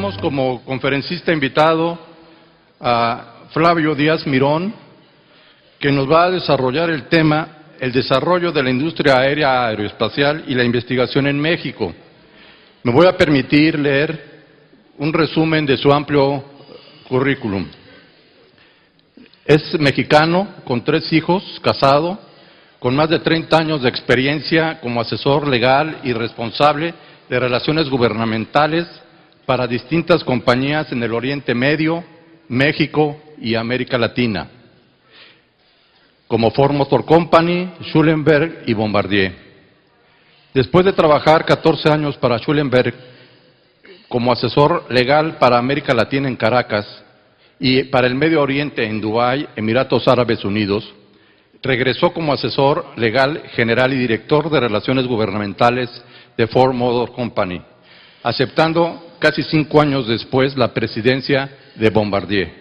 tenemos como conferencista invitado a Flavio Díaz Mirón, que nos va a desarrollar el tema el desarrollo de la industria aérea aeroespacial y la investigación en México. Me voy a permitir leer un resumen de su amplio currículum. Es mexicano, con 3 hijos, casado, con más de 30 años de experiencia como asesor legal y responsable de relaciones gubernamentales para distintas compañías en el Oriente Medio, México y América Latina, como Ford Motor Company, Schulenberg y Bombardier. Después de trabajar 14 años para Schulenberg como asesor legal para América Latina en Caracas y para el Medio Oriente en Dubái, Emiratos Árabes Unidos, regresó como asesor legal general y director de relaciones gubernamentales de Ford Motor Company, aceptando casi 5 años después la presidencia de Bombardier.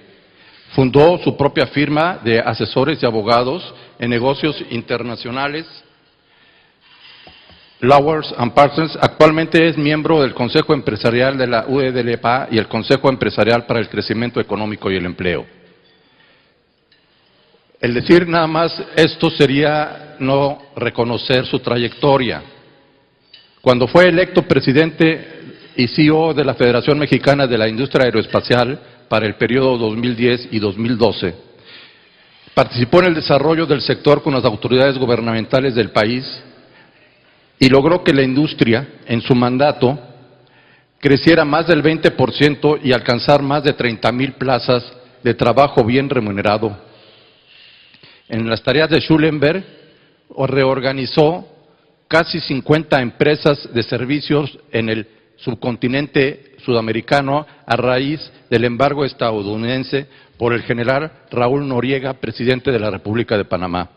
Fundó su propia firma de asesores y abogados en negocios internacionales, Lowers & Parsons. Actualmente es miembro del Consejo Empresarial de la UEDLPA y el Consejo Empresarial para el Crecimiento Económico y el Empleo. El decir nada más esto sería no reconocer su trayectoria. Cuando fue electo presidente y CEO de la Federación Mexicana de la Industria Aeroespacial para el periodo 2010 y 2012, participó en el desarrollo del sector con las autoridades gubernamentales del país y logró que la industria, en su mandato, creciera más del 20% y alcanzar más de 30,000 plazas de trabajo bien remunerado. En las tareas de Schulenberg, reorganizó casi 50 empresas de servicios en el subcontinente sudamericano a raíz del embargo estadounidense por el general Raúl Noriega, presidente de la República de Panamá.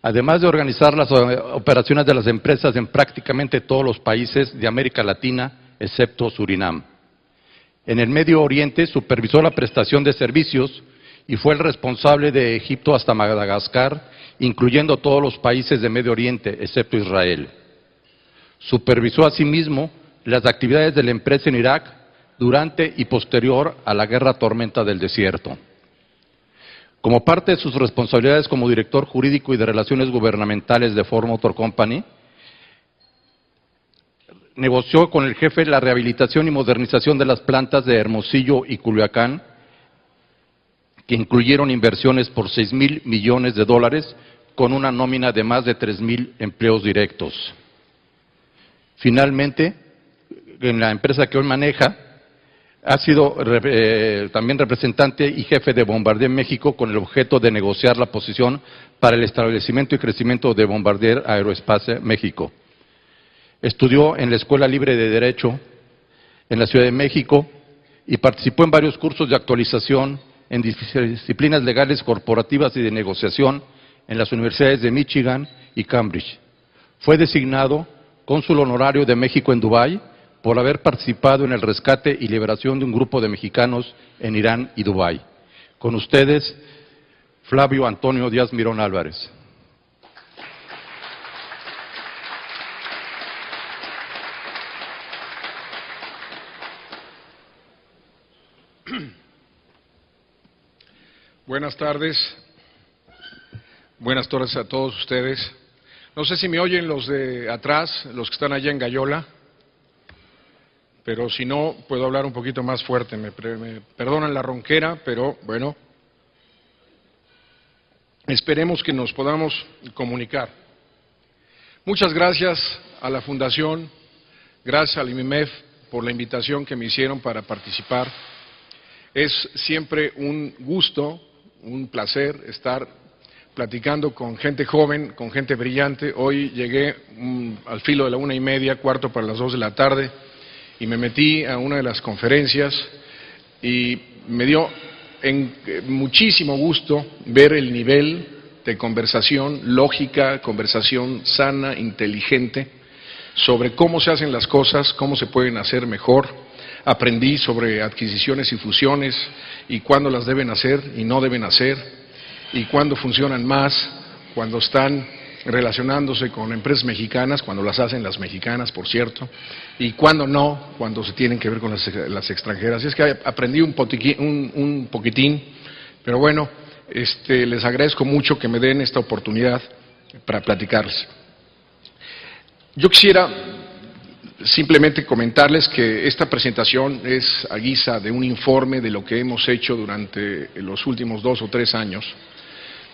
Además de organizar las operaciones de las empresas en prácticamente todos los países de América Latina, excepto Surinam. En el Medio Oriente supervisó la prestación de servicios y fue el responsable de Egipto hasta Madagascar, incluyendo todos los países de Medio Oriente, excepto Israel. Supervisó asimismo las actividades de la empresa en Irak durante y posterior a la guerra tormenta del desierto. Como parte de sus responsabilidades como director jurídico y de relaciones gubernamentales de Ford Motor Company, negoció con el jefe la rehabilitación y modernización de las plantas de Hermosillo y Culiacán, que incluyeron inversiones por $6,000 millones con una nómina de más de 3,000 empleos directos. Finalmente, en la empresa que hoy maneja, ha sido también representante y jefe de Bombardier México con el objeto de negociar la posición para el establecimiento y crecimiento de Bombardier Aerospace México. Estudió en la Escuela Libre de Derecho en la Ciudad de México y participó en varios cursos de actualización en disciplinas legales corporativas y de negociación en las universidades de Michigan y Cambridge. Fue designado cónsul honorario de México en Dubái por haber participado en el rescate y liberación de un grupo de mexicanos en Irán y Dubái. Con ustedes, Flavio Antonio Díaz Mirón Álvarez. Buenas tardes a todos ustedes. No sé si me oyen los de atrás, los que están allá en Gallola, pero si no, puedo hablar un poquito más fuerte. Me perdonan la ronquera, pero bueno, esperemos que nos podamos comunicar. Muchas gracias a la Fundación, gracias al IMIMEF por la invitación que me hicieron para participar. Es siempre un gusto, un placer estar platicando con gente joven, con gente brillante. Hoy llegué al filo de la 1:30, 1:45 de la tarde, y me metí a una de las conferencias y me dio muchísimo gusto ver el nivel de conversación lógica, conversación sana, inteligente, sobre cómo se hacen las cosas, cómo se pueden hacer mejor. Aprendí sobre adquisiciones y fusiones y cuándo las deben hacer y no deben hacer, y cuándo funcionan más, cuando están relacionándose con empresas mexicanas, cuando las hacen las mexicanas, por cierto, y cuando no, cuando se tienen que ver con las extranjeras. Y es que aprendí un poquitín, pero bueno, les agradezco mucho que me den esta oportunidad para platicarles. Yo quisiera simplemente comentarles que esta presentación es a guisa de un informe de lo que hemos hecho durante los últimos 2 o 3 años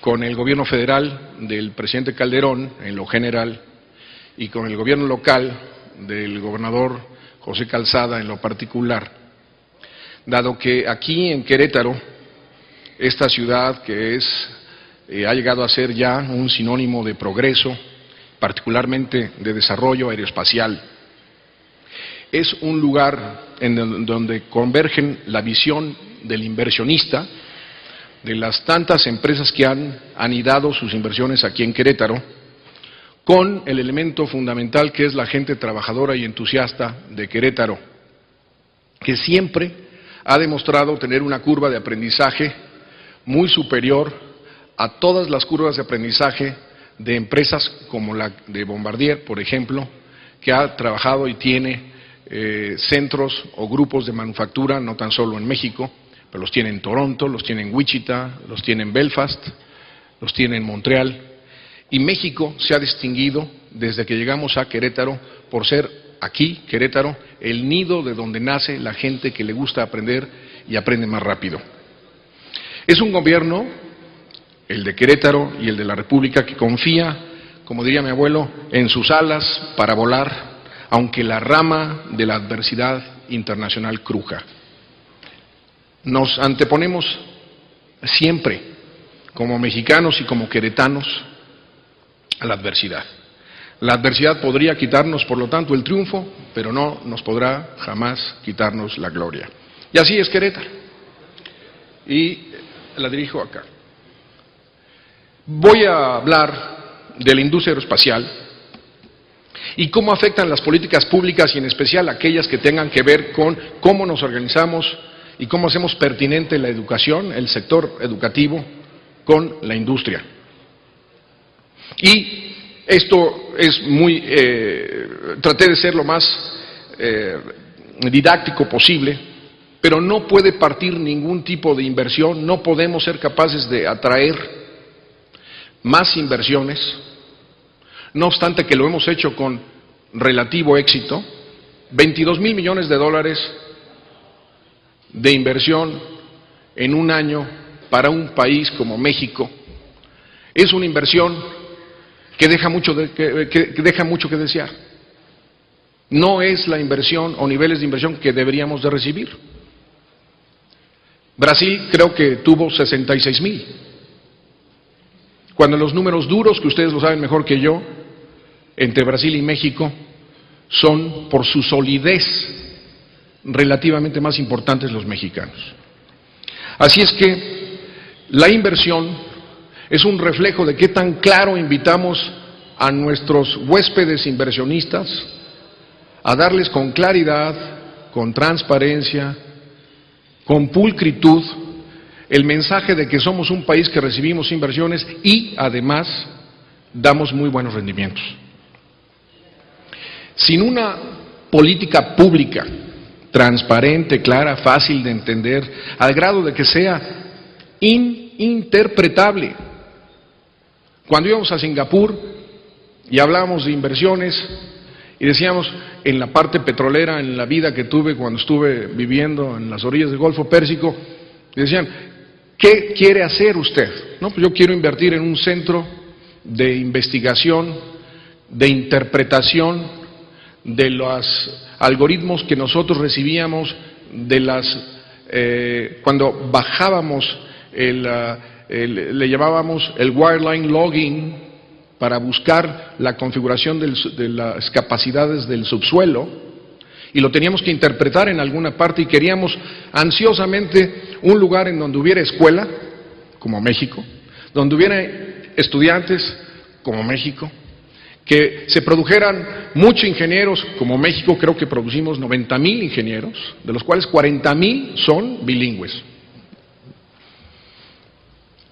con el gobierno federal del presidente Calderón en lo general y con el gobierno local del gobernador José Calzada en lo particular, dado que aquí en Querétaro, esta ciudad que ha llegado a ser ya un sinónimo de progreso, particularmente de desarrollo aeroespacial, es un lugar en donde convergen la visión del inversionista, de las tantas empresas que han anidado sus inversiones aquí en Querétaro, con el elemento fundamental que es la gente trabajadora y entusiasta de Querétaro, que siempre ha demostrado tener una curva de aprendizaje muy superior a todas las curvas de aprendizaje de empresas como la de Bombardier, por ejemplo, que ha trabajado y tiene centros o grupos de manufactura, no tan solo en México, pero los tiene en Toronto, los tiene en Wichita, los tiene en Belfast, los tiene en Montreal. Y México se ha distinguido desde que llegamos a Querétaro por ser aquí, Querétaro, el nido de donde nace la gente que le gusta aprender y aprende más rápido. Es un gobierno, el de Querétaro y el de la República, que confía, como diría mi abuelo, en sus alas para volar, aunque la rama de la adversidad internacional cruja. Nos anteponemos siempre, como mexicanos y como queretanos, a la adversidad. La adversidad podría quitarnos, por lo tanto, el triunfo, pero no nos podrá jamás quitarnos la gloria. Y así es Querétaro. Y la dirijo acá. Voy a hablar de la industria aeroespacial y cómo afectan las políticas públicas y en especial aquellas que tengan que ver con cómo nos organizamos y cómo hacemos pertinente la educación, el sector educativo, con la industria. Y esto es traté de ser lo más didáctico posible, pero no puede partir ningún tipo de inversión, no podemos ser capaces de atraer más inversiones, no obstante que lo hemos hecho con relativo éxito, 22,000 millones de dólares de inversión en un año para un país como México, es una inversión que deja mucho que desear. No es la inversión o niveles de inversión que deberíamos de recibir. Brasil creo que tuvo 66,000. Cuando los números duros, que ustedes lo saben mejor que yo, entre Brasil y México, son por su solidez relativamente más importantes los mexicanos. Así es que la inversión es un reflejo de qué tan claro invitamos a nuestros huéspedes inversionistas a darles con claridad, con transparencia, con pulcritud, el mensaje de que somos un país que recibimos inversiones y además damos muy buenos rendimientos. Sin una política pública transparente, clara, fácil de entender, al grado de que sea interpretable. Cuando íbamos a Singapur y hablábamos de inversiones y decíamos, en la parte petrolera, en la vida que tuve cuando estuve viviendo en las orillas del Golfo Pérsico, decían, ¿qué quiere hacer usted? No, pues yo quiero invertir en un centro de investigación, de interpretación de los algoritmos que nosotros recibíamos de cuando bajábamos le llamábamos el wireline logging para buscar la configuración de las capacidades del subsuelo, y lo teníamos que interpretar en alguna parte y queríamos ansiosamente un lugar en donde hubiera escuela, como México, donde hubiera estudiantes, como México, que se produjeran muchos ingenieros, como México. Creo que producimos 90,000 ingenieros, de los cuales 40,000 son bilingües.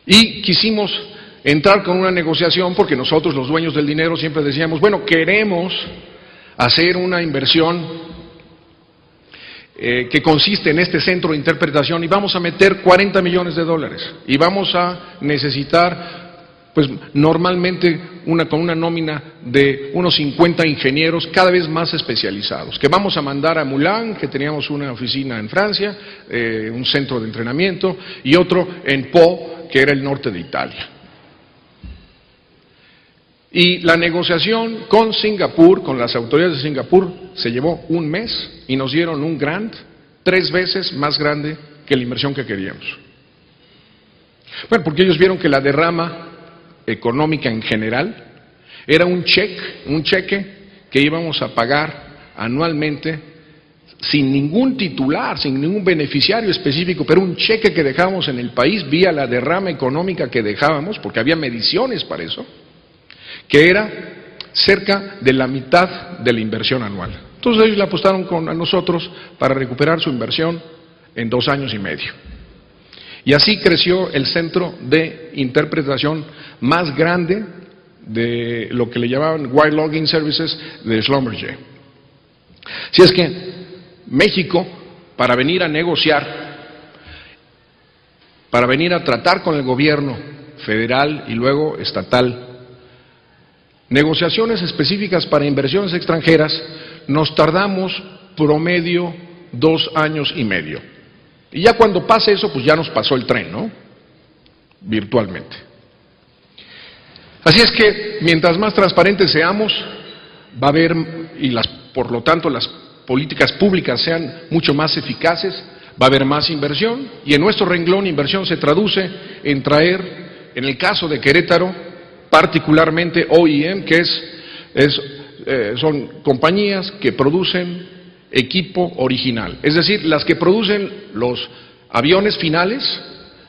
Y quisimos entrar con una negociación, porque nosotros los dueños del dinero siempre decíamos, bueno, queremos hacer una inversión que consiste en este centro de interpretación y vamos a meter 40 millones de dólares y vamos a necesitar, pues normalmente con una nómina de unos 50 ingenieros cada vez más especializados, que vamos a mandar a Moulins, que teníamos una oficina en Francia, un centro de entrenamiento, y otro en Pau, que era el norte de Italia. Y la negociación con Singapur, con las autoridades de Singapur, se llevó un mes y nos dieron un grant 3 veces más grande que la inversión que queríamos. Bueno, porque ellos vieron que la derrama económica en general era un cheque que íbamos a pagar anualmente sin ningún titular, sin ningún beneficiario específico, pero un cheque que dejábamos en el país vía la derrama económica que dejábamos, porque había mediciones para eso, que era cerca de la mitad de la inversión anual. Entonces ellos le apostaron a nosotros para recuperar su inversión en 2 años y medio. Y así creció el centro de interpretación más grande de lo que le llamaban Wire Logging Services de Schlumberger. Si es que México, para venir a negociar, para venir a tratar con el gobierno federal y luego estatal, negociaciones específicas para inversiones extranjeras, nos tardamos promedio 2 años y medio. Y ya cuando pase eso, pues ya nos pasó el tren, ¿no? Virtualmente. Así es que, mientras más transparentes seamos, va a haber, por lo tanto las políticas públicas sean mucho más eficaces, va a haber más inversión, y en nuestro renglón inversión se traduce en traer, en el caso de Querétaro, particularmente OEM, que son compañías que producen equipo original, es decir, las que producen los aviones finales,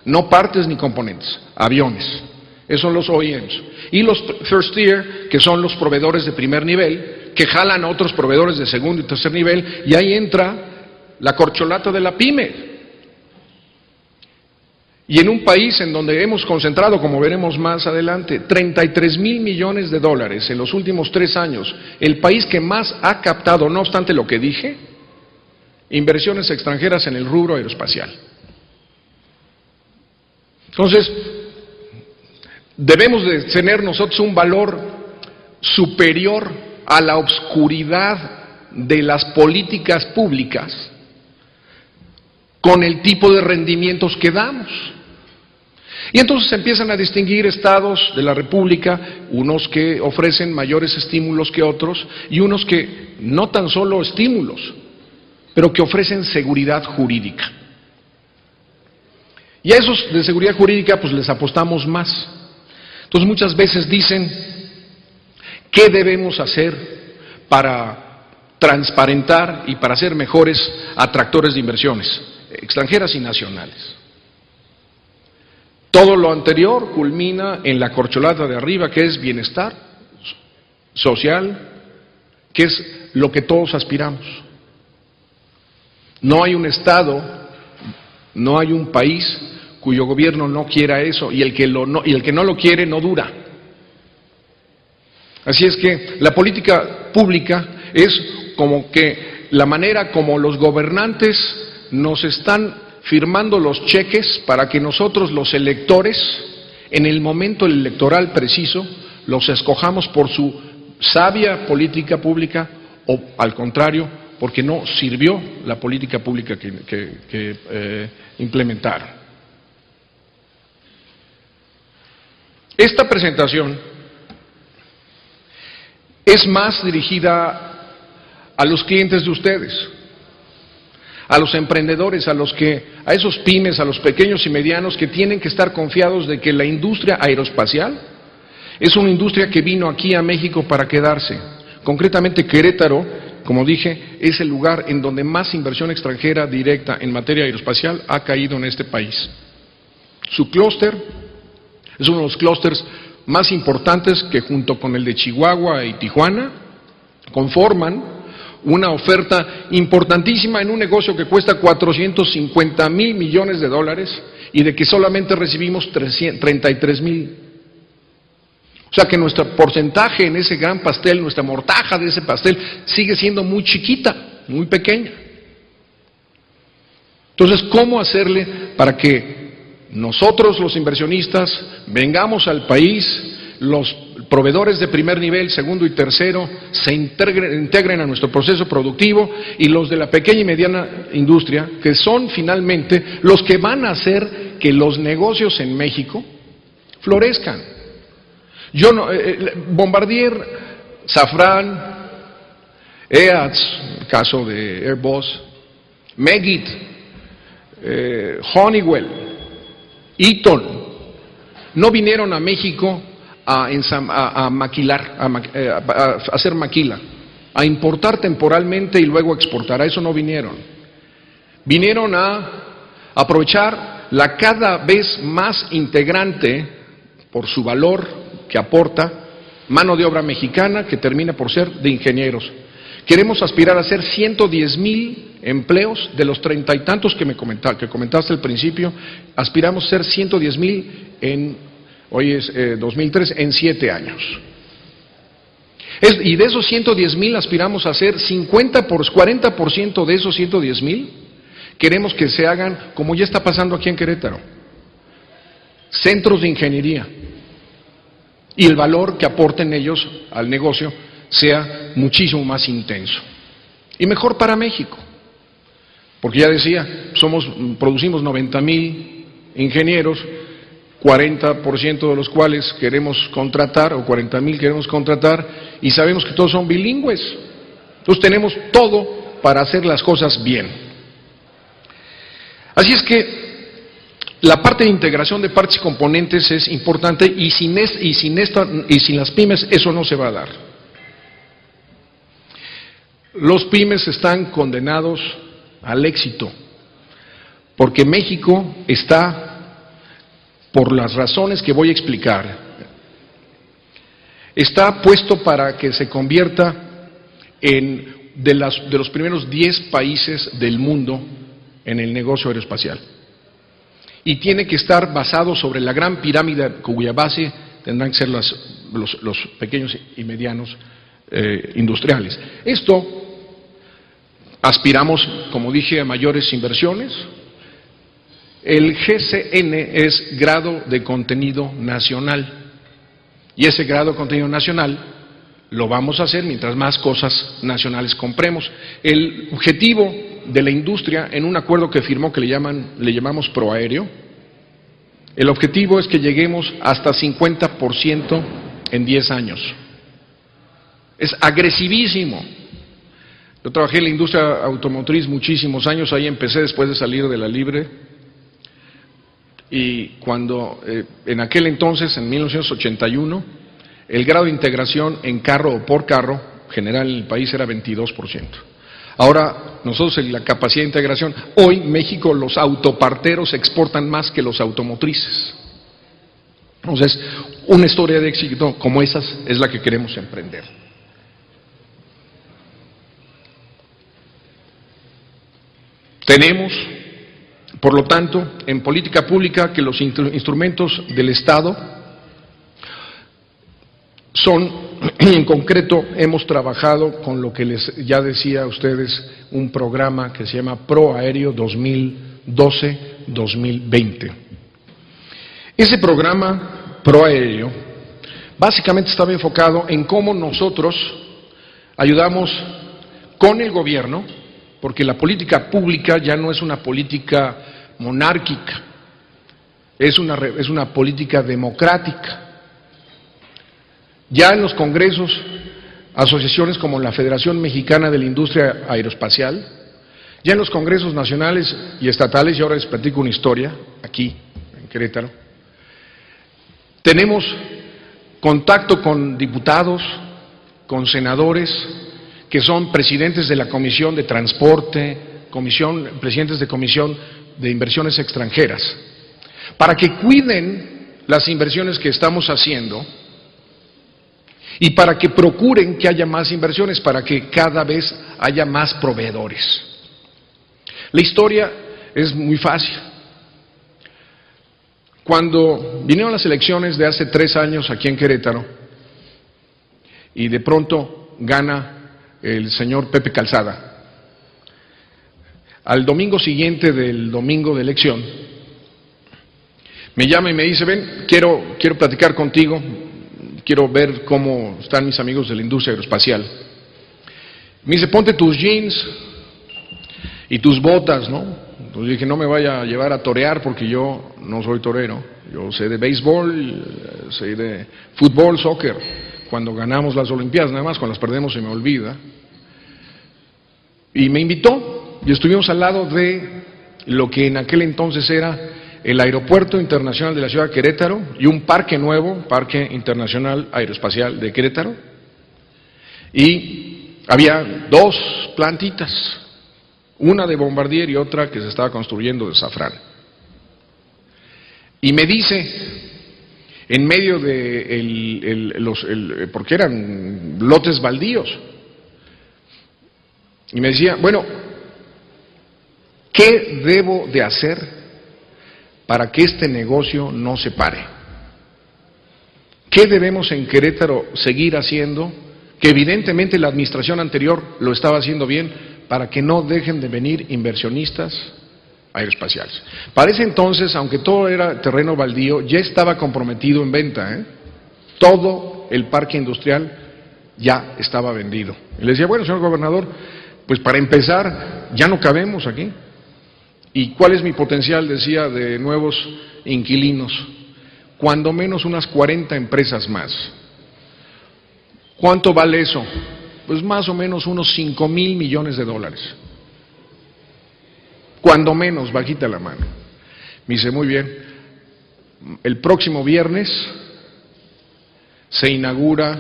no partes ni componentes, aviones. Esos son los OEMs. Y los first tier, que son los proveedores de primer nivel, que jalan a otros proveedores de segundo y tercer nivel, y ahí entra la corcholata de la pyme. Y en un país en donde hemos concentrado, como veremos más adelante, 33,000 millones de dólares en los últimos 3 años, el país que más ha captado, no obstante lo que dije, inversiones extranjeras en el rubro aeroespacial. Entonces, debemos de tener nosotros un valor superior a la obscuridad de las políticas públicas con el tipo de rendimientos que damos. Y entonces se empiezan a distinguir estados de la República, unos que ofrecen mayores estímulos que otros y unos que no tan solo estímulos, pero que ofrecen seguridad jurídica. Y a esos de seguridad jurídica pues les apostamos más. Entonces muchas veces dicen, ¿qué debemos hacer para transparentar y para ser mejores atractores de inversiones extranjeras y nacionales? Todo lo anterior culmina en la corcholata de arriba, que es bienestar social, que es lo que todos aspiramos. No hay un Estado, no hay un país cuyo gobierno no quiera eso, y el que no lo quiere no dura. Así es que la política pública es como que la manera como los gobernantes nos están firmando los cheques para que nosotros los electores, en el momento electoral preciso, los escojamos por su sabia política pública o al contrario, porque no sirvió la política pública que implementaron. Esta presentación es más dirigida a los clientes de ustedes, a los emprendedores, a esos pymes, a los pequeños y medianos que tienen que estar confiados de que la industria aeroespacial es una industria que vino aquí a México para quedarse. Concretamente Querétaro, como dije, es el lugar en donde más inversión extranjera directa en materia aeroespacial ha caído en este país. Su clúster es uno de los clústeres más importantes que junto con el de Chihuahua y Tijuana conforman una oferta importantísima en un negocio que cuesta 450,000 millones de dólares y de que solamente recibimos 33,000 O sea que nuestro porcentaje en ese gran pastel, nuestra mortaja de ese pastel, sigue siendo muy chiquita, muy pequeña. Entonces, ¿cómo hacerle para que nosotros los inversionistas vengamos al país, los proveedores de primer nivel, segundo y tercero, se integren a nuestro proceso productivo y los de la pequeña y mediana industria, que son finalmente los que van a hacer que los negocios en México florezcan? Yo no, Bombardier, Safran, EATS, el caso de Airbus, Meggitt, Honeywell, Eaton, no vinieron a México a maquilar, a hacer maquila, a importar temporalmente y luego exportar. A eso no vinieron. Vinieron a aprovechar la cada vez más integrante, por su valor que aporta, mano de obra mexicana que termina por ser de ingenieros. Queremos aspirar a hacer 110,000 empleos de los 30 y tantos que comentaste al principio. Aspiramos a ser 110,000 hoy es 2003, en 7 años. Y de esos 110,000 aspiramos a hacer 40% de esos 110,000 queremos que se hagan, como ya está pasando aquí en Querétaro, centros de ingeniería. Y el valor que aporten ellos al negocio sea muchísimo más intenso. Y mejor para México. Porque ya decía, producimos 90,000 ingenieros, 40% de los cuales queremos contratar, o 40,000 queremos contratar, y sabemos que todos son bilingües. Entonces tenemos todo para hacer las cosas bien. Así es que la parte de integración de partes y componentes es importante, y sin las pymes eso no se va a dar. Los pymes están condenados al éxito, porque México está, por las razones que voy a explicar, está puesto para que se convierta de los primeros 10 países del mundo en el negocio aeroespacial. Y tiene que estar basado sobre la gran pirámide cuya base tendrán que ser los pequeños y medianos industriales. Esto aspiramos, como dije, a mayores inversiones. El GCN es grado de contenido nacional, y ese grado de contenido nacional lo vamos a hacer mientras más cosas nacionales compremos. El objetivo de la industria, en un acuerdo que firmó que le llamamos Proaéreo, el objetivo es que lleguemos hasta 50% en 10 años. Es agresivísimo. Yo trabajé en la industria automotriz muchísimos años, ahí empecé después de salir de la Libre, y cuando en aquel entonces, en 1981, el grado de integración en carro o por carro general en el país era 22%. Ahora, nosotros en la capacidad de integración, hoy México, los autoparteros exportan más que los automotrices. Entonces, una historia de éxito como esas es la que queremos emprender. Tenemos, por lo tanto, en política pública que los instrumentos del Estado son, en concreto, hemos trabajado con lo que les ya decía a ustedes, un programa que se llama Proaéreo 2012-2020. Ese programa Proaéreo básicamente estaba enfocado en cómo nosotros ayudamos con el gobierno, porque la política pública ya no es una política monárquica, es una política democrática. Ya en los congresos, asociaciones como la Federación Mexicana de la Industria Aeroespacial, ya en los congresos nacionales y estatales, y ahora les platico una historia, aquí, en Querétaro, tenemos contacto con diputados, con senadores, que son presidentes de la Comisión de Transporte, presidentes de Comisión de Inversiones Extranjeras, para que cuiden las inversiones que estamos haciendo y para que procuren que haya más inversiones, para que cada vez haya más proveedores. La historia es muy fácil. Cuando vinieron las elecciones de hace 3 años aquí en Querétaro, y de pronto gana el señor Pepe Calzada. Al domingo siguiente del domingo de elección, me llama y me dice, ven, quiero platicar contigo, quiero ver cómo están mis amigos de la industria aeroespacial. Me dice, ponte tus jeans y tus botas, ¿no? Entonces dije, no me vaya a llevar a torear porque yo no soy torero. Yo sé de béisbol, sé de fútbol, soccer. Cuando ganamos las Olimpiadas, nada más, cuando las perdemos se me olvida. Y me invitó y estuvimos al lado de lo que en aquel entonces era el Aeropuerto Internacional de la Ciudad de Querétaro y un parque nuevo, Parque Internacional Aeroespacial de Querétaro. Y había dos plantitas, una de Bombardier y otra que se estaba construyendo de Safran. Y me dice, en medio de porque eran lotes baldíos, y me decía, bueno, ¿qué debo de hacer para que este negocio no se pare? ¿Qué debemos en Querétaro seguir haciendo? Que evidentemente la administración anterior lo estaba haciendo bien, para que no dejen de venir inversionistas aeroespaciales. Para ese entonces, aunque todo era terreno baldío, ya estaba comprometido en venta, ¿eh? Todo el parque industrial ya estaba vendido. Y le decía, bueno, señor gobernador, pues para empezar, ya no cabemos aquí. ¿Y cuál es mi potencial, decía, de nuevos inquilinos? Cuando menos unas 40 empresas más. ¿Cuánto vale eso? Pues más o menos unos 5,000 millones de dólares. Cuando menos, bajita la mano. Me dice, muy bien, el próximo viernes se inaugura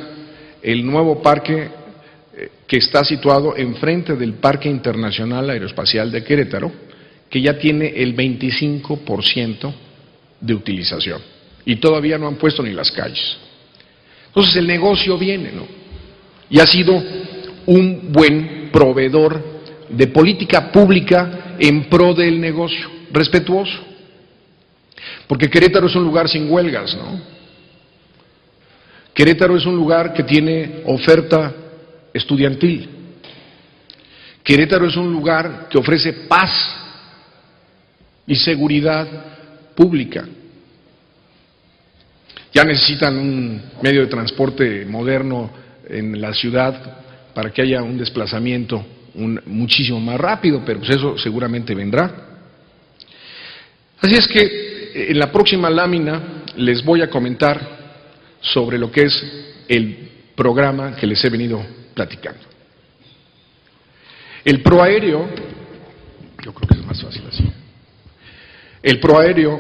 el nuevo parque que está situado enfrente del Parque Internacional Aeroespacial de Querétaro, que ya tiene el 25% de utilización. Y todavía no han puesto ni las calles. Entonces el negocio viene, ¿no? Y ha sido un buen proveedor de política pública en pro del negocio, respetuoso. Porque Querétaro es un lugar sin huelgas, ¿no? Querétaro es un lugar que tiene oferta estudiantil. Querétaro es un lugar que ofrece paz y seguridad pública. Ya necesitan un medio de transporte moderno en la ciudad para que haya un desplazamiento muchísimo más rápido, pero pues eso seguramente vendrá. Así es que en la próxima lámina les voy a comentar sobre lo que es el programa que les he venido platicando. El proaéreo, yo creo que es más fácil así. El proaéreo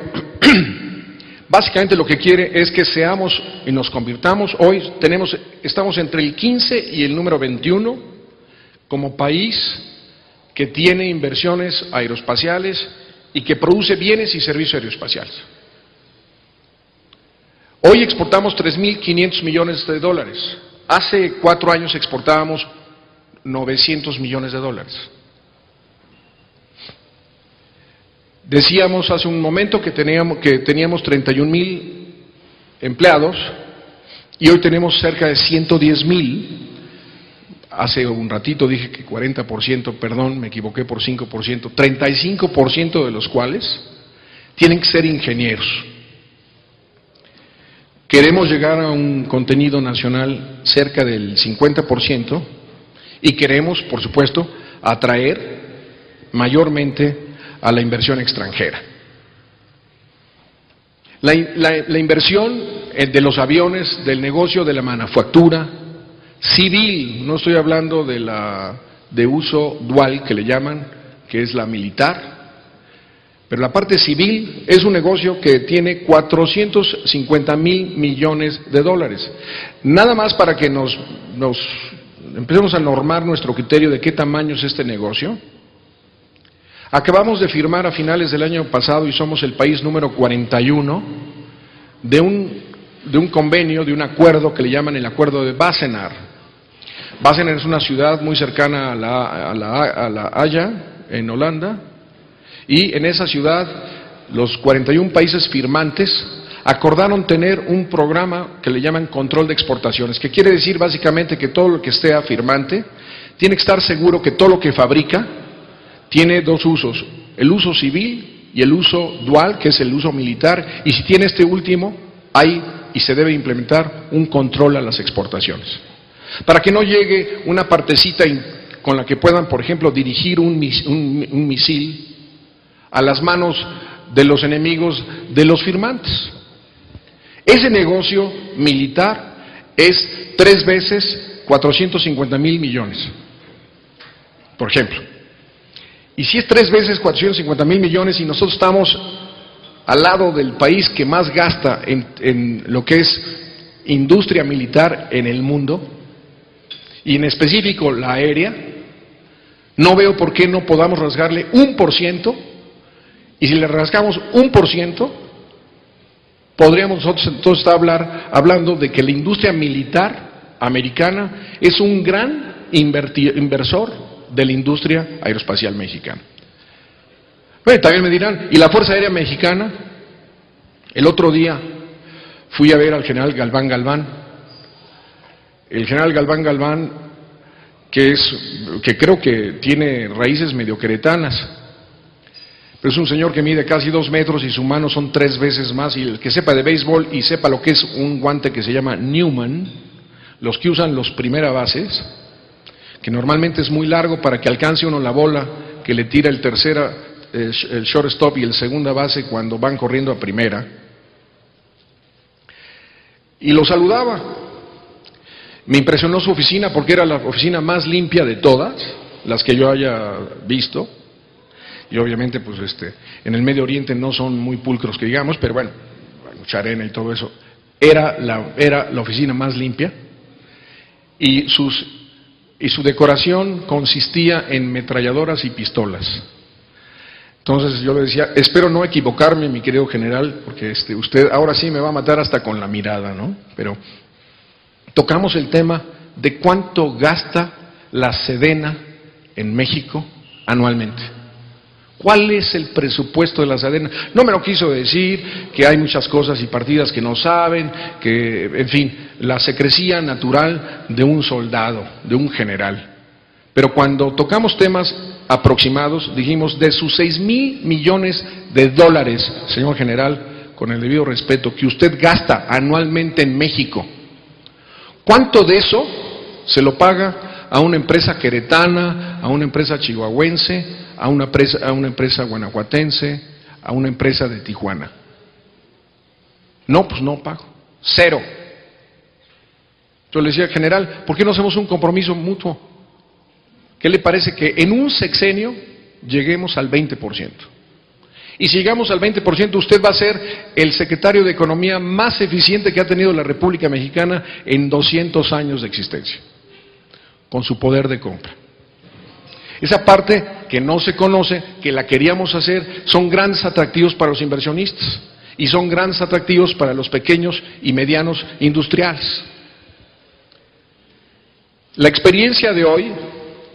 básicamente lo que quiere es que seamos y nos convirtamos, hoy estamos entre el 15 y el número 21 como país que tiene inversiones aeroespaciales y que produce bienes y servicios aeroespaciales. Hoy exportamos 3.500 millones de dólares. Hace 4 años exportábamos 900 millones de dólares. Decíamos hace un momento que teníamos 31,000 empleados y hoy tenemos cerca de 110,000. Hace un ratito dije que 40%, perdón, me equivoqué por 5%, 35% de los cuales tienen que ser ingenieros. Queremos llegar a un contenido nacional cerca del 50% y queremos, por supuesto, atraer mayormente a la inversión extranjera. La inversión de los aviones, del negocio de la manufactura civil, no estoy hablando de uso dual que le llaman, que es la militar, pero la parte civil es un negocio que tiene 450,000 millones de dólares. Nada más para que nos empecemos a normar nuestro criterio de qué tamaño es este negocio. Acabamos de firmar a finales del año pasado y somos el país número 41 de un convenio, de un acuerdo que le llaman el acuerdo de Wassenaar. Wassenaar es una ciudad muy cercana a la Haya, en Holanda, y en esa ciudad los 41 países firmantes acordaron tener un programa que le llaman control de exportaciones, que quiere decir básicamente que todo lo que esté afirmante tiene que estar seguro que todo lo que fabrica tiene dos usos, el uso civil y el uso dual, que es el uso militar, y si tiene este último, hay y se debe implementar un control a las exportaciones. Para que no llegue una partecita con la que puedan, por ejemplo, dirigir un misil a las manos de los enemigos de los firmantes. Ese negocio militar es 3 veces 450,000 millones, por ejemplo. Y si es 3 veces 450,000 millones y nosotros estamos al lado del país que más gasta en lo que es industria militar en el mundo, y en específico la aérea, no veo por qué no podamos rasgarle 1%, y si le rasgamos 1%, podríamos nosotros entonces estar hablando de que la industria militar americana es un gran inversor de la industria aeroespacial mexicana. Bueno, también me dirán, ¿y la Fuerza Aérea Mexicana? El otro día fui a ver al general Galván Galván. El general Galván Galván, que creo que tiene raíces medio queretanas, pero es un señor que mide casi 2 metros y sus manos son 3 veces más, y el que sepa de béisbol y sepa lo que es un guante que se llama Newman, los que usan los primera bases, que normalmente es muy largo para que alcance uno la bola que le tira el shortstop y el segunda base cuando van corriendo a primera, y lo saludaba. Me impresionó su oficina porque era la oficina más limpia de todas las que yo haya visto, y obviamente pues en el Medio Oriente no son muy pulcros que digamos, pero bueno, hay mucha arena y todo eso. Era la oficina más limpia, y su decoración consistía en metralladoras y pistolas. Entonces yo le decía, espero no equivocarme, mi querido general, porque usted ahora sí me va a matar hasta con la mirada, ¿no? Pero tocamos el tema de cuánto gasta la Sedena en México anualmente. ¿Cuál es el presupuesto de la Sedena? No me lo quiso decir, que hay muchas cosas y partidas que no saben, que, en fin, la secrecía natural de un soldado, de un general. Pero cuando tocamos temas aproximados, dijimos, de sus 6,000 millones de dólares, señor general, con el debido respeto, que usted gasta anualmente en México, ¿cuánto de eso se lo paga a una empresa queretana, a una empresa chihuahuense, a una empresa guanajuatense, a una empresa de Tijuana? No, pues no pago, 0. Yo le decía, general, ¿por qué no hacemos un compromiso mutuo? ¿Qué le parece que en un sexenio lleguemos al 20%? Y si llegamos al 20%, usted va a ser el secretario de Economía más eficiente que ha tenido la República Mexicana en 200 años de existencia, con su poder de compra. Esa parte que no se conoce, que la queríamos hacer, son grandes atractivos para los inversionistas y son grandes atractivos para los pequeños y medianos industriales. La experiencia de hoy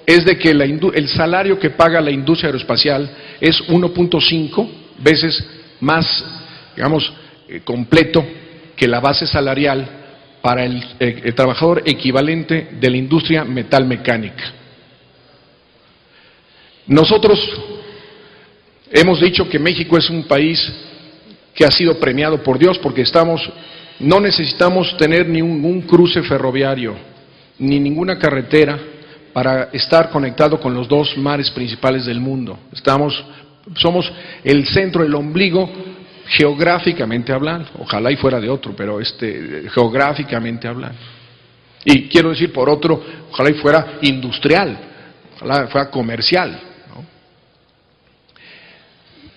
es de que el salario que paga la industria aeroespacial es 1.5 veces más, digamos, completo que la base salarial para el trabajador equivalente de la industria metalmecánica. Nosotros hemos dicho que México es un país que ha sido premiado por Dios porque no necesitamos tener ningún cruce ferroviario ni ninguna carretera para estar conectado con los 2 mares principales del mundo. Somos el centro, el ombligo, geográficamente hablando. Ojalá y fuera de otro, pero geográficamente hablando. Y quiero decir por otro, ojalá y fuera industrial, ojalá fuera comercial, ¿no?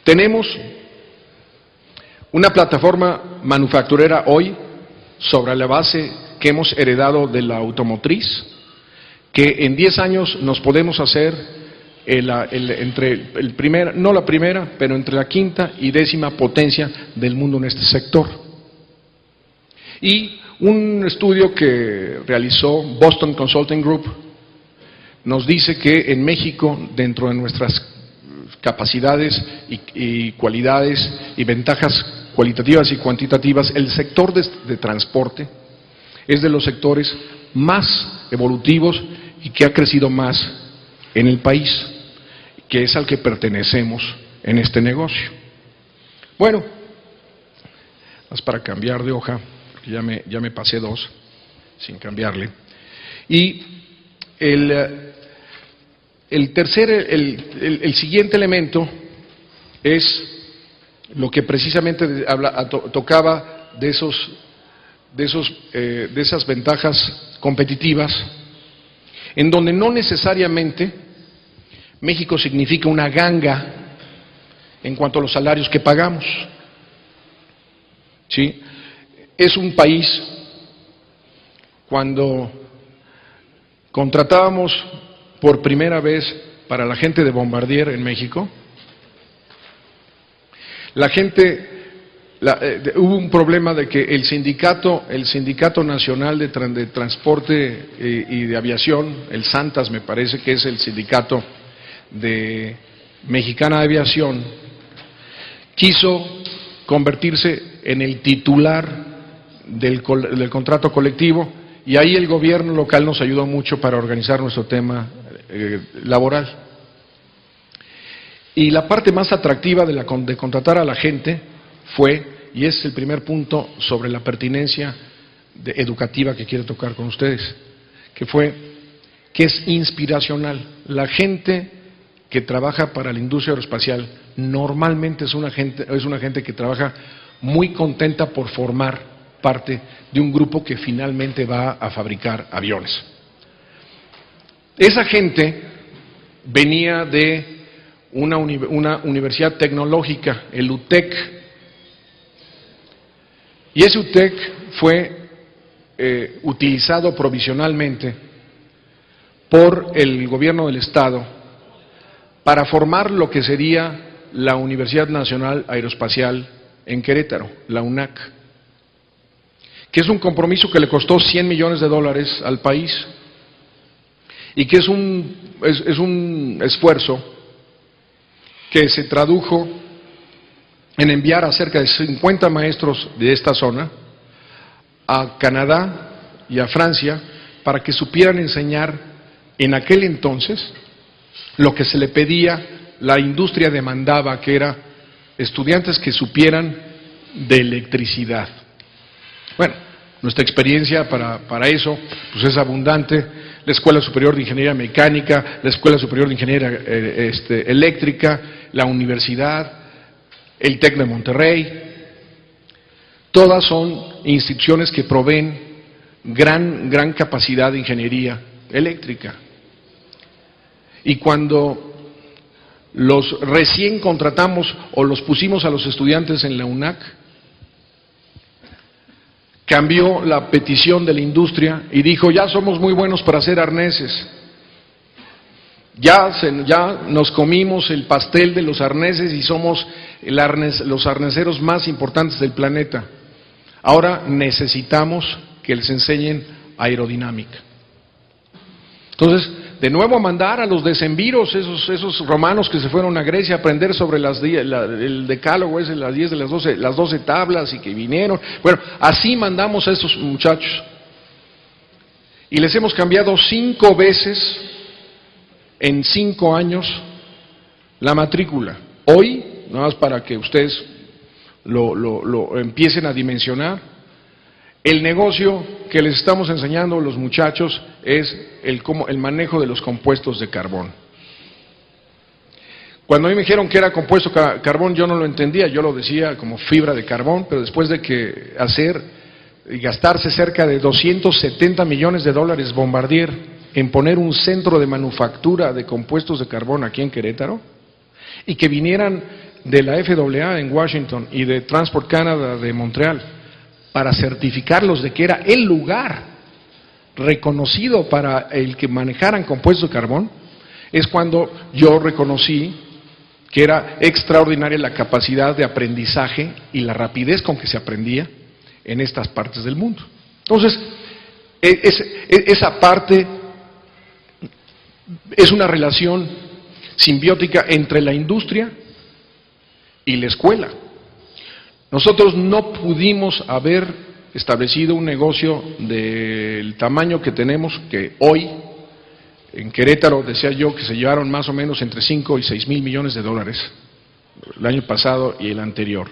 Tenemos una plataforma manufacturera hoy sobre la base que hemos heredado de la automotriz, que en 10 años nos podemos hacer no la primera, pero entre la 5ª y 10ª potencia del mundo en este sector. Y un estudio que realizó Boston Consulting Group nos dice que en México, dentro de nuestras capacidades y cualidades y ventajas cualitativas y cuantitativas, el sector de transporte es de los sectores más evolutivos y que ha crecido más en el país, que es al que pertenecemos en este negocio. Bueno, más para cambiar de hoja, porque ya me pasé dos sin cambiarle. Y el siguiente elemento es lo que precisamente tocaba de esas ventajas competitivas, en donde no necesariamente México significa una ganga en cuanto a los salarios que pagamos. ¿Sí? Es un país, cuando contratábamos por primera vez para la gente de Bombardier en México, hubo un problema de que el Sindicato Nacional de Transporte y de Aviación, el SANTAS me parece que es el sindicato de Mexicana de Aviación, quiso convertirse en el titular del contrato colectivo, y ahí el gobierno local nos ayudó mucho para organizar nuestro tema laboral. Y la parte más atractiva de contratar a la gente fue, y es el primer punto sobre la pertinencia educativa que quiero tocar con ustedes, que es inspiracional. La gente que trabaja para la industria aeroespacial normalmente es una gente que trabaja muy contenta por formar parte de un grupo que finalmente va a fabricar aviones. Esa gente venía de una universidad tecnológica, el UTEC, y ese UTEC fue utilizado provisionalmente por el gobierno del Estado para formar lo que sería la Universidad Nacional Aeroespacial en Querétaro, la UNAC, que es un compromiso que le costó $100 millones al país, y que es un esfuerzo que se tradujo en enviar a cerca de 50 maestros de esta zona a Canadá y a Francia para que supieran enseñar en aquel entonces lo que se le pedía, la industria demandaba, que era estudiantes que supieran de electricidad. Bueno, nuestra experiencia para eso pues es abundante. La Escuela Superior de Ingeniería Mecánica, la Escuela Superior de Ingeniería Eléctrica, la universidad, el TEC de Monterrey, todas son instituciones que proveen gran capacidad de ingeniería eléctrica. Y cuando los recién contratamos o los pusimos a los estudiantes en la UNAC, cambió la petición de la industria y dijo: ya somos muy buenos para hacer arneses, ya nos comimos el pastel de los arneses y somos los arneseros más importantes del planeta. Ahora necesitamos que les enseñen aerodinámica. Entonces, de nuevo a mandar a los decemviros, esos romanos que se fueron a Grecia a aprender sobre el decálogo, las 12 tablas, y que vinieron. Bueno, así mandamos a estos muchachos. Y les hemos cambiado 5 veces en 5 años la matrícula. Hoy, nada más para que ustedes lo empiecen a dimensionar, el negocio que les estamos enseñando a los muchachos es el manejo de los compuestos de carbón. Cuando a mí me dijeron que era compuesto carbón, yo no lo entendía, yo lo decía como fibra de carbón, pero después de que hacer y gastarse cerca de $270 millones Bombardier en poner un centro de manufactura de compuestos de carbón aquí en Querétaro, y que vinieran de la FAA en Washington y de Transport Canada de Montreal para certificarlos de que era el lugar reconocido para el que manejaran compuestos de carbón, es cuando yo reconocí que era extraordinaria la capacidad de aprendizaje y la rapidez con que se aprendía en estas partes del mundo. Entonces, esa parte es una relación simbiótica entre la industria y la escuela. Nosotros no pudimos haber establecido un negocio del tamaño que tenemos, que hoy en Querétaro, decía yo, que se llevaron más o menos entre 5 y 6 mil millones de dólares el año pasado y el anterior,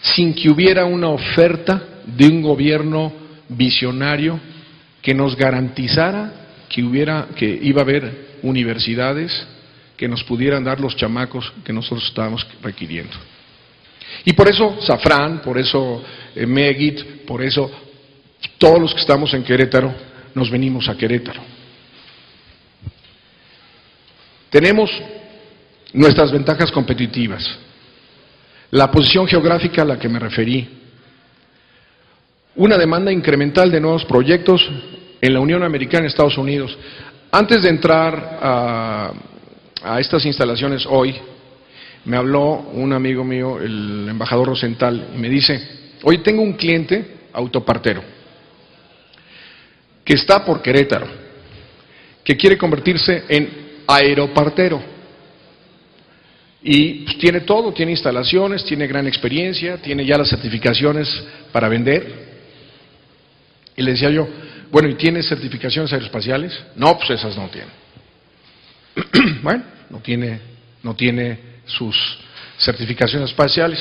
sin que hubiera una oferta de un gobierno visionario que nos garantizara que iba a haber universidades que nos pudieran dar los chamacos que nosotros estábamos requiriendo. Y por eso Safran, por eso Megit, por eso todos los que estamos en Querétaro, nos venimos a Querétaro. Tenemos nuestras ventajas competitivas, la posición geográfica a la que me referí, una demanda incremental de nuevos proyectos en la Unión Americana y Estados Unidos. Antes de entrar a estas instalaciones hoy, me habló un amigo mío, el embajador Rosenthal, y me dice: hoy tengo un cliente autopartero que está por Querétaro, que quiere convertirse en aeropartero. Y pues, tiene todo, tiene instalaciones, tiene gran experiencia, tiene ya las certificaciones para vender. Y le decía yo: bueno, ¿y tiene certificaciones aeroespaciales? No, pues esas no tiene. Bueno, no tiene sus certificaciones espaciales.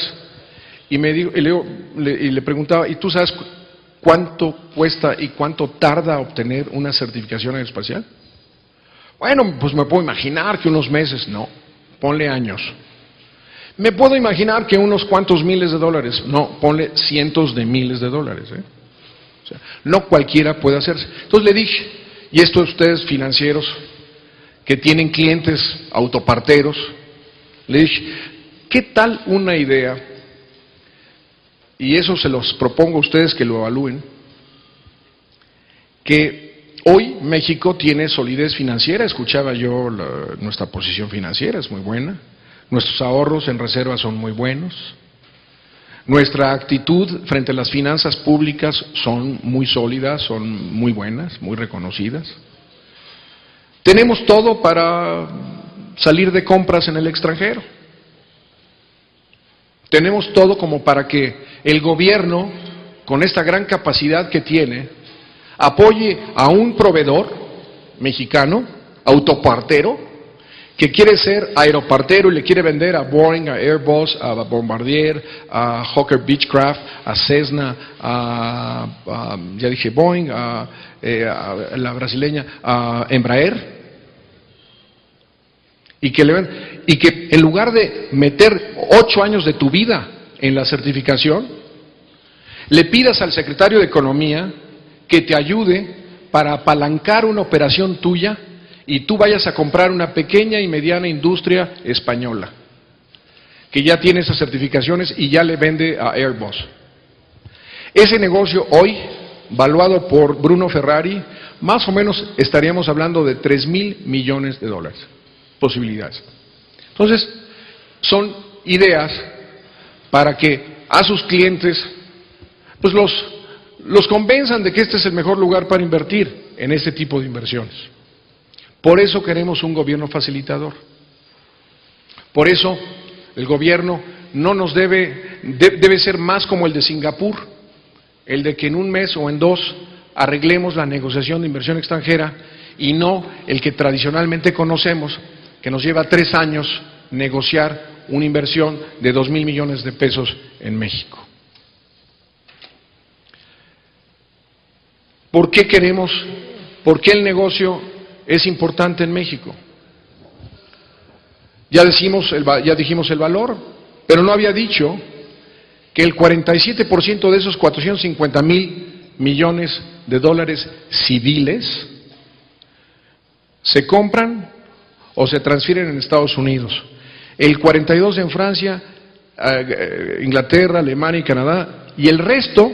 Y me dijo, y le preguntaba: ¿y tú sabes cuánto cuesta y cuánto tarda obtener una certificación aeroespacial? Bueno, pues me puedo imaginar que unos meses. No, ponle años. Me puedo imaginar que unos cuantos miles de dólares. No, ponle cientos de miles de dólares. O sea, no cualquiera puede hacerse. Entonces le dije, y esto a ustedes financieros que tienen clientes autoparteros, le dije: ¿qué tal una idea? Y eso se los propongo a ustedes que lo evalúen, que hoy México tiene solidez financiera. Escuchaba yo nuestra posición financiera, es muy buena. Nuestros ahorros en reserva son muy buenos. Nuestra actitud frente a las finanzas públicas son muy sólidas, son muy buenas, muy reconocidas. Tenemos todo para salir de compras en el extranjero. Tenemos todo como para que el gobierno, con esta gran capacidad que tiene, apoye a un proveedor mexicano, autopartero, que quiere ser aeropartero y le quiere vender a Boeing, a Airbus, a Bombardier, a Hawker Beechcraft, a Cessna, ya dije Boeing, a la brasileña, a Embraer, y que en lugar de meter 8 años de tu vida en la certificación, le pidas al secretario de Economía que te ayude para apalancar una operación tuya y tú vayas a comprar una pequeña y mediana industria española que ya tiene esas certificaciones y ya le vende a Airbus. Ese negocio hoy, valuado por Bruno Ferrari, más o menos estaríamos hablando de 3,000 millones de dólares. Posibilidades. Entonces, son ideas para que a sus clientes pues los convenzan de que este es el mejor lugar para invertir en este tipo de inversiones. Por eso queremos un gobierno facilitador. Por eso el gobierno no nos debe ser más como el de Singapur, el de que en un mes o en 2 arreglemos la negociación de inversión extranjera, y no el que tradicionalmente conocemos, que nos lleva 3 años negociar una inversión de 2,000 millones de pesos en México. ¿Por qué el negocio es importante en México? Ya dijimos el valor, pero no había dicho que el 47% de esos 450,000 millones de dólares civiles se compran o se transfieren en Estados Unidos, el 42% en Francia, Inglaterra, Alemania y Canadá, y el resto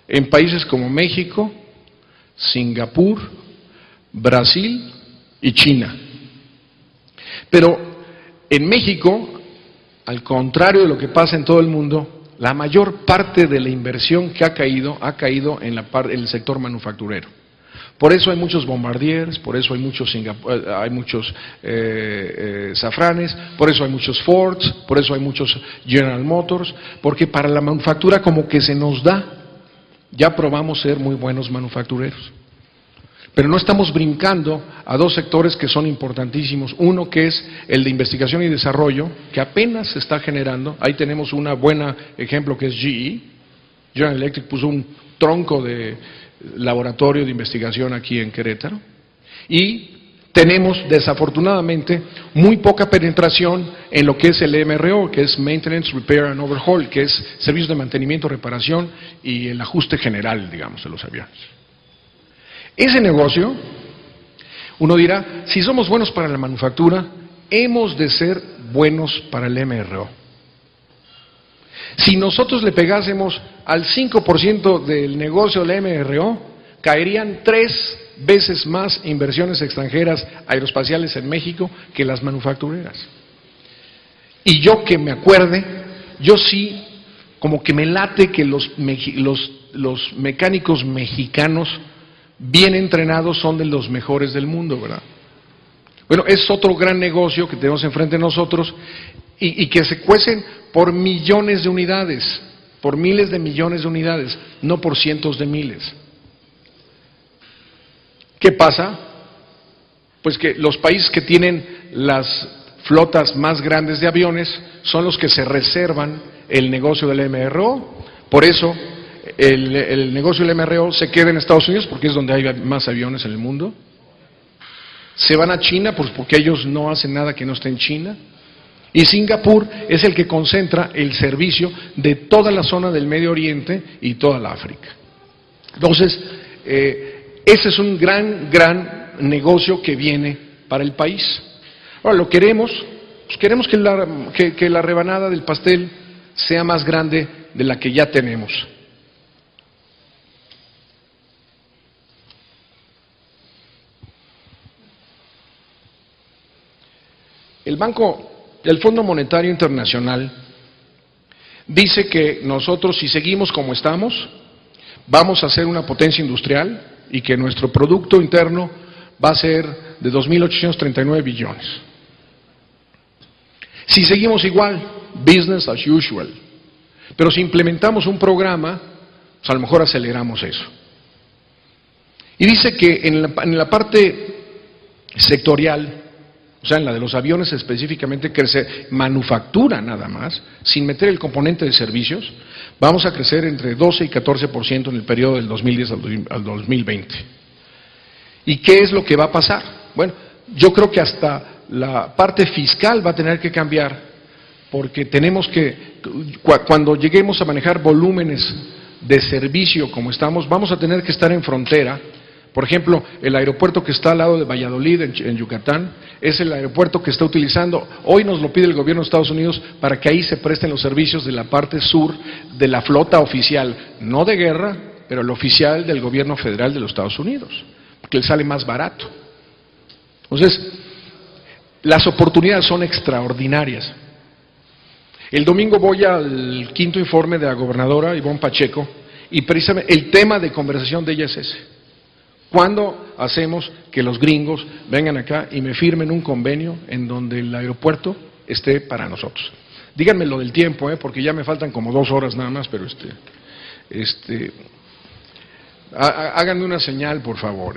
en países como México, Singapur, Brasil y China. Pero en México, al contrario de lo que pasa en todo el mundo, la mayor parte de la inversión que ha caído en el sector manufacturero. Por eso hay muchos Bombardiers, por eso hay muchos, Safranes, por eso hay muchos Fords, por eso hay muchos General Motors, porque para la manufactura como que se nos da. Ya probamos ser muy buenos manufactureros. Pero no estamos brincando a dos sectores que son importantísimos. Uno que es el de investigación y desarrollo, que apenas se está generando. Ahí tenemos un buen ejemplo que es GE. General Electric puso un tronco de laboratorio de investigación aquí en Querétaro. Y tenemos, desafortunadamente, muy poca penetración en lo que es el MRO, que es Maintenance, Repair and Overhaul, que es servicios de mantenimiento, reparación y el ajuste general, digamos, de los aviones. Ese negocio, uno dirá, si somos buenos para la manufactura, hemos de ser buenos para el MRO. Si nosotros le pegásemos al 5% del negocio del MRO, caerían 3 veces más inversiones extranjeras aeroespaciales en México que las manufactureras. Y yo que me acuerde, yo sí, como que me late que los mecánicos mexicanos bien entrenados son de los mejores del mundo, ¿verdad? Bueno, es otro gran negocio que tenemos enfrente de nosotros y que se cuecen por millones de unidades, por miles de millones de unidades, no por cientos de miles. ¿Qué pasa? Pues que los países que tienen las flotas más grandes de aviones son los que se reservan el negocio del MRO, por eso el negocio del MRO se queda en Estados Unidos porque es donde hay más aviones en el mundo. Se van a China pues porque ellos no hacen nada que no esté en China. Y Singapur es el que concentra el servicio de toda la zona del Medio Oriente y toda la África. Entonces, ese es un gran negocio que viene para el país. Ahora, lo queremos, pues queremos que la rebanada del pastel sea más grande de la que ya tenemos. El Fondo Monetario Internacional dice que nosotros, si seguimos como estamos, vamos a ser una potencia industrial y que nuestro Producto Interno va a ser de 2.839 billones. Si seguimos igual, business as usual. Pero si implementamos un programa, pues a lo mejor aceleramos eso. Y dice que en la parte sectorial, o sea, en la de los aviones específicamente, crece manufactura nada más, sin meter el componente de servicios, vamos a crecer entre 12 y 14% en el periodo del 2010 al 2020. ¿Y qué es lo que va a pasar? Bueno, yo creo que hasta la parte fiscal va a tener que cambiar, porque tenemos que, cuando lleguemos a manejar volúmenes de servicio como estamos, vamos a tener que estar en frontera. Por ejemplo, el aeropuerto que está al lado de Valladolid, en Yucatán, es el aeropuerto que está utilizando, hoy nos lo pide el gobierno de Estados Unidos, para que ahí se presten los servicios de la parte sur de la flota oficial, no de guerra, pero el oficial del gobierno federal de los Estados Unidos, porque le sale más barato. Entonces, las oportunidades son extraordinarias. El domingo voy al 5º informe de la gobernadora Ivonne Pacheco, y precisamente el tema de conversación de ella es ese. ¿Cuándo hacemos que los gringos vengan acá y me firmen un convenio en donde el aeropuerto esté para nosotros? Díganme lo del tiempo, porque ya me faltan como 2 horas nada más, pero háganme una señal, por favor.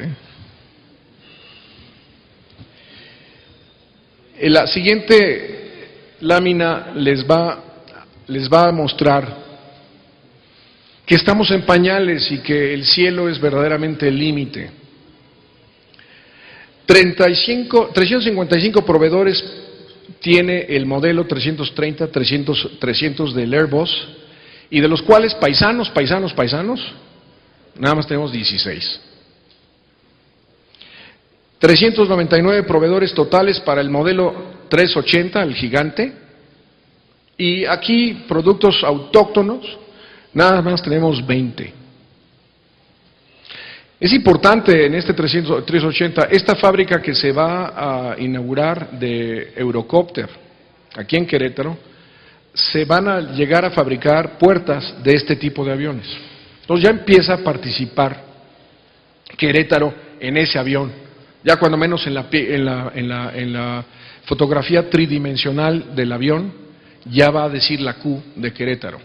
La siguiente lámina les va a mostrar que estamos en pañales y que el cielo es verdaderamente el límite. 355 proveedores tiene el modelo 330, 300 del Airbus, y de los cuales paisanos, nada más tenemos 16. 399 proveedores totales para el modelo 380, el gigante, y aquí productos autóctonos, nada más tenemos 20. Es importante en este 380, esta fábrica que se va a inaugurar de Eurocopter, aquí en Querétaro, se van a llegar a fabricar puertas de este tipo de aviones. Entonces ya empieza a participar Querétaro en ese avión. Ya cuando menos en la fotografía tridimensional del avión, ya va a decir la Q de Querétaro.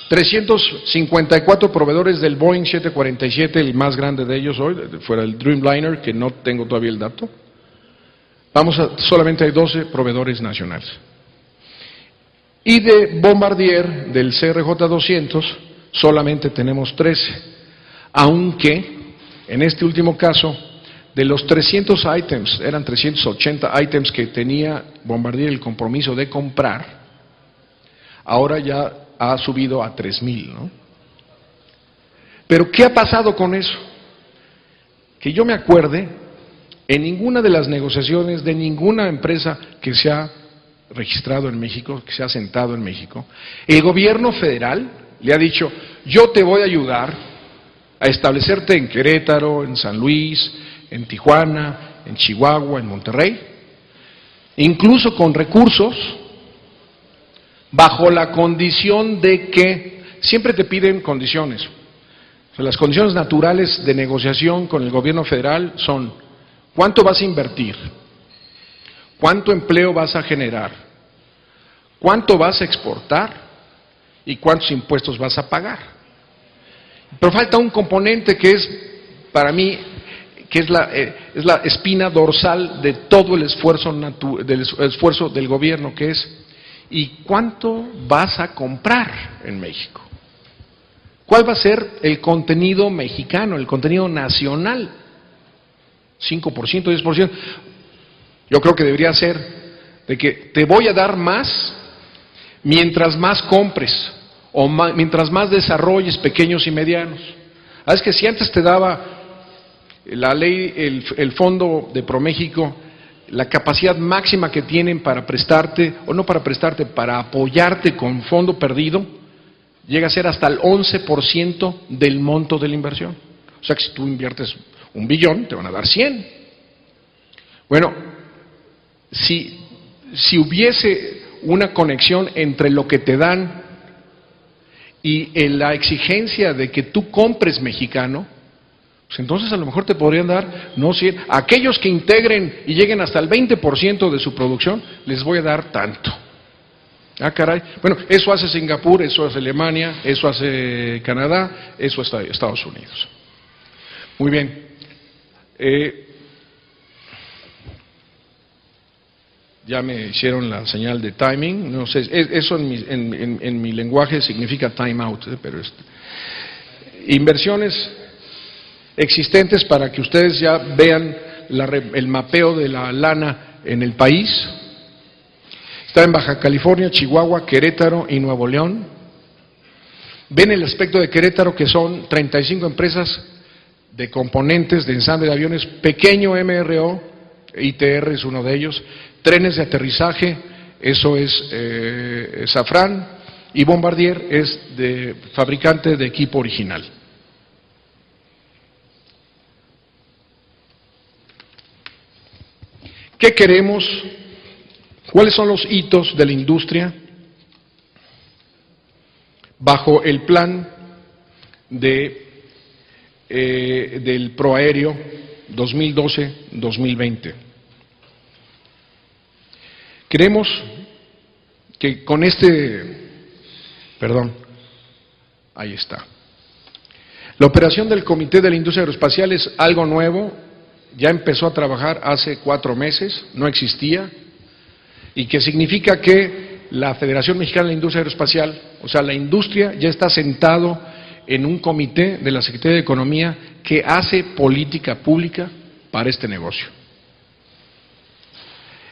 354 proveedores del Boeing 747, el más grande de ellos hoy, fuera el Dreamliner, que no tengo todavía el dato. Solamente hay 12 proveedores nacionales. Y de Bombardier, del CRJ-200, solamente tenemos 13. Aunque, en este último caso, de los 300 ítems, eran 380 ítems que tenía Bombardier el compromiso de comprar, ahora ya ha subido a 3,000, ¿no? Pero ¿qué ha pasado con eso? Que yo me acuerde, en ninguna de las negociaciones de ninguna empresa que se ha registrado en México, que se ha sentado en México, el gobierno federal le ha dicho: yo te voy a ayudar a establecerte en Querétaro, en San Luis, en Tijuana, en Chihuahua, en Monterrey, incluso con recursos, bajo la condición de que siempre te piden condiciones. O sea, las condiciones naturales de negociación con el gobierno federal son: ¿cuánto vas a invertir? ¿Cuánto empleo vas a generar? ¿Cuánto vas a exportar? ¿Y cuántos impuestos vas a pagar? Pero falta un componente que es, para mí, que es la espina dorsal de todo el esfuerzo del gobierno, que es: ¿y cuánto vas a comprar en México? ¿Cuál va a ser el contenido mexicano, el contenido nacional? 5%, 10%. Yo creo que debería ser de que te voy a dar más mientras más compres o mientras más desarrolles pequeños y medianos. Es que si antes te daba la ley, el fondo de ProMéxico, la capacidad máxima que tienen para prestarte, o no para prestarte, para apoyarte con fondo perdido, llega a ser hasta el 11% del monto de la inversión. O sea que si tú inviertes 1 billón, te van a dar 100. Bueno, si hubiese una conexión entre lo que te dan y la exigencia de que tú compres mexicano, pues entonces a lo mejor te podrían dar, no 100, a aquellos que integren y lleguen hasta el 20% de su producción, les voy a dar tanto. Ah, caray. Bueno, eso hace Singapur, eso hace Alemania, eso hace Canadá, eso hace Estados Unidos. Muy bien. Ya me hicieron la señal de timing, no sé, eso en mi lenguaje significa time out, pero inversiones existentes para que ustedes ya vean el mapeo de la lana en el país. Está en Baja California, Chihuahua, Querétaro y Nuevo León. Ven el aspecto de Querétaro, que son 35 empresas de componentes de ensamble de aviones, pequeño MRO, ITR es uno de ellos, trenes de aterrizaje, eso es Safran, y Bombardier es de fabricante de equipo original. ¿Qué queremos? ¿Cuáles son los hitos de la industria bajo el plan del Proaéreo 2012-2020? Creemos que con ahí está. La operación del Comité de la Industria Aeroespacial es algo nuevo, ya empezó a trabajar hace 4 meses, no existía, y que significa que la Federación Mexicana de la Industria Aeroespacial, o sea, la industria ya está sentado en un comité de la Secretaría de Economía que hace política pública para este negocio.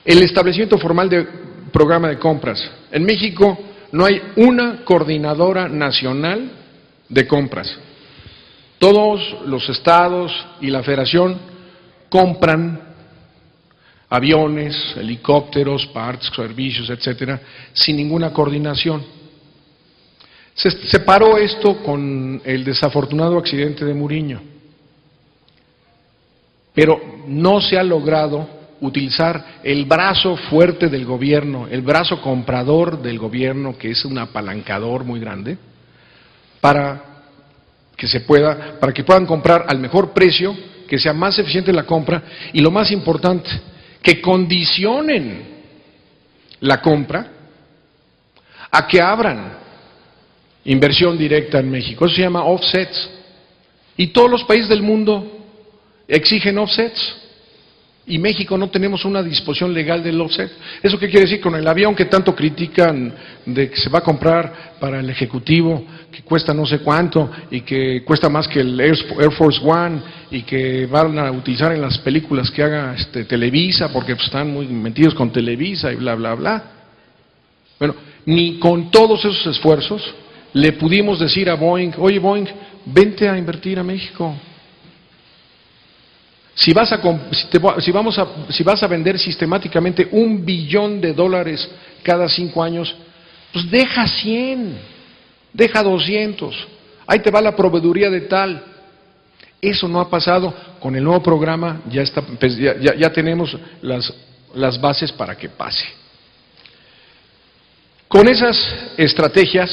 El establecimiento formal de programa de compras. En México no hay una coordinadora nacional de compras. Todos los estados y la federación compran aviones, helicópteros, parts, servicios, etcétera, sin ninguna coordinación. Se separó esto con el desafortunado accidente de Muriño, pero no se ha logrado utilizar el brazo fuerte del gobierno, el brazo comprador del gobierno, que es un apalancador muy grande, para para que puedan comprar al mejor precio, que sea más eficiente la compra y lo más importante, que condicionen la compra a que abran inversión directa en México. Eso se llama offsets. Y todos los países del mundo exigen offsets. Y México no tenemos una disposición legal del offset. ¿Eso qué quiere decir? Con el avión que tanto critican de que se va a comprar para el Ejecutivo, que cuesta no sé cuánto, y que cuesta más que el Air Force One, y que van a utilizar en las películas que haga Televisa, porque pues, están muy metidos con Televisa y bla, bla, bla. Bueno, ni con todos esos esfuerzos le pudimos decir a Boeing, oye vente a invertir a México. Si vas a vender sistemáticamente $1 billón cada 5 años, pues deja 100, deja 200, ahí te va la proveeduría de tal. Eso no ha pasado. Con el nuevo programa ya tenemos las bases para que pase. Con esas estrategias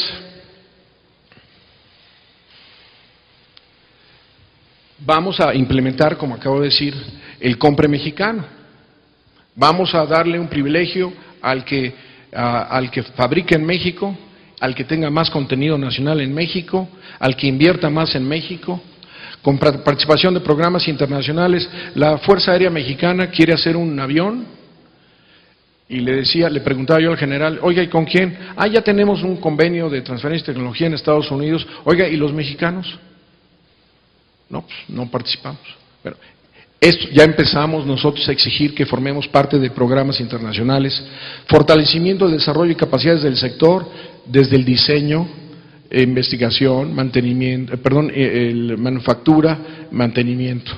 vamos a implementar, como acabo de decir, el Compre Mexicano. Vamos a darle un privilegio al que fabrique en México, al que tenga más contenido nacional en México, al que invierta más en México, con participación de programas internacionales. La Fuerza Aérea Mexicana quiere hacer un avión y le preguntaba yo al general, oiga, ¿y con quién? Ya tenemos un convenio de transferencia de tecnología en Estados Unidos. Oiga, ¿y los mexicanos? No, pues no participamos. Bueno, esto ya empezamos nosotros a exigir que formemos parte de programas internacionales, fortalecimiento, desarrollo y capacidades del sector, desde el diseño, investigación, mantenimiento, manufactura, mantenimiento.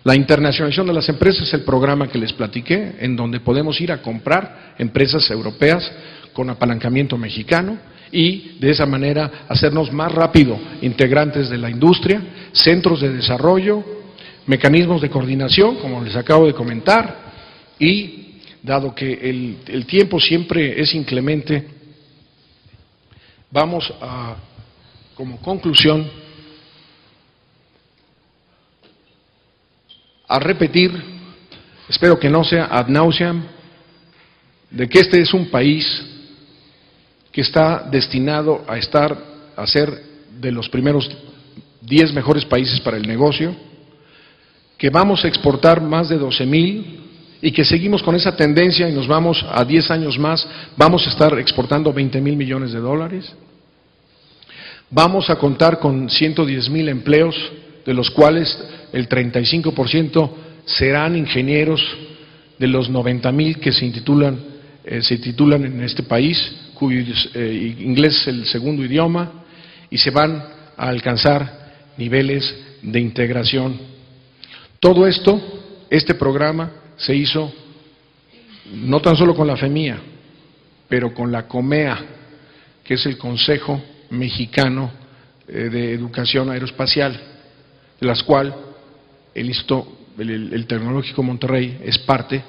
La internacionalización de las empresas es el programa que les platiqué, en donde podemos ir a comprar empresas europeas con apalancamiento mexicano, y de esa manera hacernos más rápido integrantes de la industria, centros de desarrollo, mecanismos de coordinación, como les acabo de comentar, y dado que el tiempo siempre es inclemente, vamos a, como conclusión, a repetir, espero que no sea ad nauseam, de que este es un país que está destinado a ser de los primeros 10 mejores países para el negocio, que vamos a exportar más de 12,000 y que seguimos con esa tendencia y nos vamos a 10 años más, vamos a estar exportando 20,000 millones de dólares. Vamos a contar con 110,000 empleos, de los cuales el 35% serán ingenieros de los 90,000 que se titulan en este país, cuyo inglés es el segundo idioma, y se van a alcanzar niveles de integración. Todo esto, este programa se hizo no tan solo con la FEMIA, pero con la COMEA, que es el Consejo Mexicano de Educación Aeroespacial, de las cuales el Tecnológico Monterrey es parte,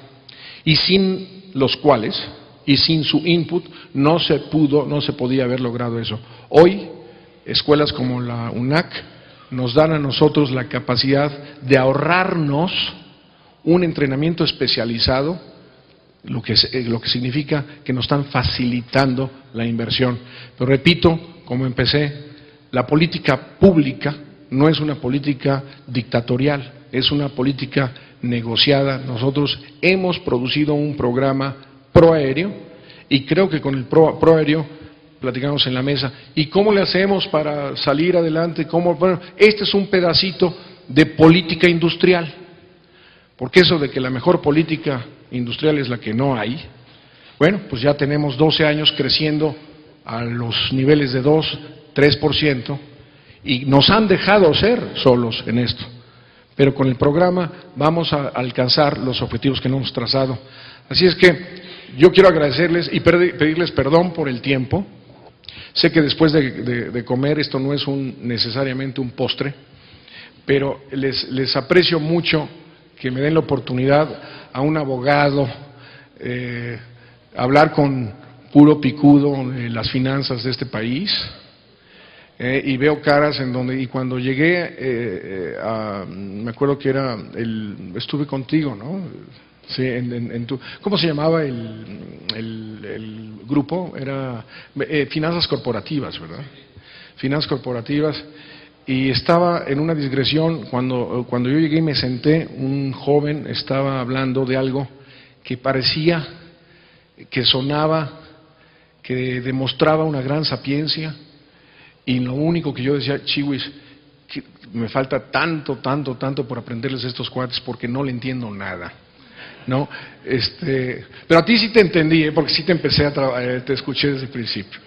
y sin los cuales, y sin su input, no se podía haber logrado eso. Hoy, escuelas como la UNAC nos dan a nosotros la capacidad de ahorrarnos un entrenamiento especializado, lo que significa que nos están facilitando la inversión. Pero repito, como empecé, la política pública no es una política dictatorial, es una política negociada. Nosotros hemos producido un programa proaéreo y creo que con el proaéreo platicamos en la mesa. ¿Y cómo le hacemos para salir adelante? Bueno, este es un pedacito de política industrial, porque eso de que la mejor política industrial es la que no hay, bueno, pues ya tenemos 12 años creciendo a los niveles de 2, 3%, y nos han dejado ser solos en esto. Pero con el programa vamos a alcanzar los objetivos que nos hemos trazado. Así es que yo quiero agradecerles y pedirles perdón por el tiempo. Sé que después de comer esto no es necesariamente un postre, pero les aprecio mucho que me den la oportunidad a un abogado, hablar con puro picudo de las finanzas de este país, y veo caras en donde, y cuando llegué, me acuerdo que estuve contigo, ¿no? Sí, ¿cómo se llamaba el grupo? Era Finanzas Corporativas, ¿verdad? Finanzas Corporativas, y estaba en una digresión, cuando yo llegué y me senté, un joven estaba hablando de algo que parecía, que sonaba, que demostraba una gran sapiencia, y lo único que yo decía, chihuis, que me falta tanto por aprenderles a estos cuates porque no le entiendo nada, ¿no? Pero a ti sí te entendí, porque sí te empecé te escuché desde el principio.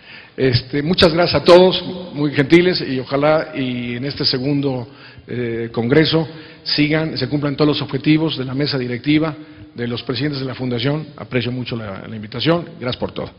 Muchas gracias a todos, muy gentiles, y ojalá y en este segundo congreso se cumplan todos los objetivos de la mesa directiva, de los presidentes de la Fundación. Aprecio mucho la invitación. Gracias por todo.